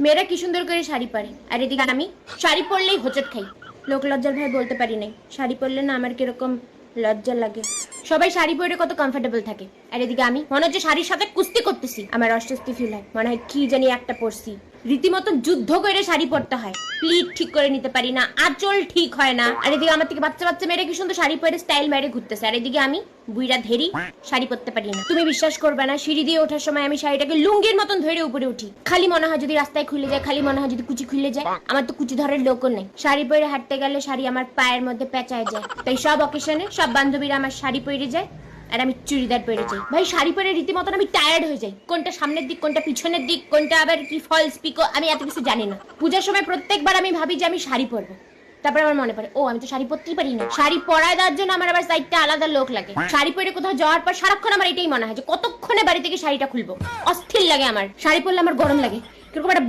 মেয়েরা কি সুন্দর করে শাড়ি পরে, আর এদিকে আমি শাড়ি পরলেই হোঁচট খাই। লোক লজ্জার ভাই বলতে পারি নাই, শাড়ি পরলে না আমার কিরকম লজ্জা লাগে। সবাই শাড়ি পরে কত কমফোর্টেবল থাকে, আর এদিকে আমি মনে হচ্ছে শাড়ির সাথে কুস্তি করতেছি। আমার অস্বস্তি ফিল হয়, মনে হয় কি জানি একটা পরছি। রীতিমতো যুদ্ধ করে শাড়ি পরতে হয়, প্লিট ঠিক করে নিতে পারি না, আঁচল ঠিক হয় না। আর এদিকে আমার থেকে বাচ্চা বাচ্চা মেয়েরা কি সুন্দর শাড়ি পরে স্টাইল মেরে ঘুরতেছে, আর এদিকে আমি বুইরা ধেরি শাড়ি পরতে পারি না। তুমি বিশ্বাস করবে না, সিঁড়ি দিয়ে ওঠার সময় আমি শাড়িটাকে লুঙ্গির মতন ধরে উপরে উঠি। খালি মনে হয় যদি রাস্তায় খুলে যায়, খালি মনে হয় যদি কুচি খুলে যায়। আমার তো কুচি ধরার লোকও নেই। শাড়ি পরে হাঁটতে গেলে শাড়ি আমার পায়ের মধ্যে পেঁচায় যায়, তাই সব অকেশনে সব বান্ধবীরা আমার শাড়ি পরে যায় আর আমি চুড়িদার পরে যাই। ভাই শাড়ি পরে রীতিমতন আমি টায়ার্ড হয়ে যাই। কোনটা সামনের দিক, কোনটা পিছনের দিক, কোনটা আবার কি ফলস পিকো, আমি এত কিছু জানি না। পূজার সময় প্রত্যেকবার আমি ভাবি যে আমি শাড়ি পরবো, তারপরে আমার মনে পড়ে ও আমি তো শাড়ি পরতেই পারি না। শাড়ি পরায় দেওয়ার জন্য আমার আবার সাইডটা আলাদা লোক লাগে। শাড়ি পরে কোথাও যাওয়ার পর সারাক্ষণ আমার এটাই মনে হয় যে কতক্ষণে বাড়ি থেকে শাড়িটা খুলবো। অস্থির লাগে আমার। শাড়ি পরলে আমার গরম লাগে, কিরকম একটা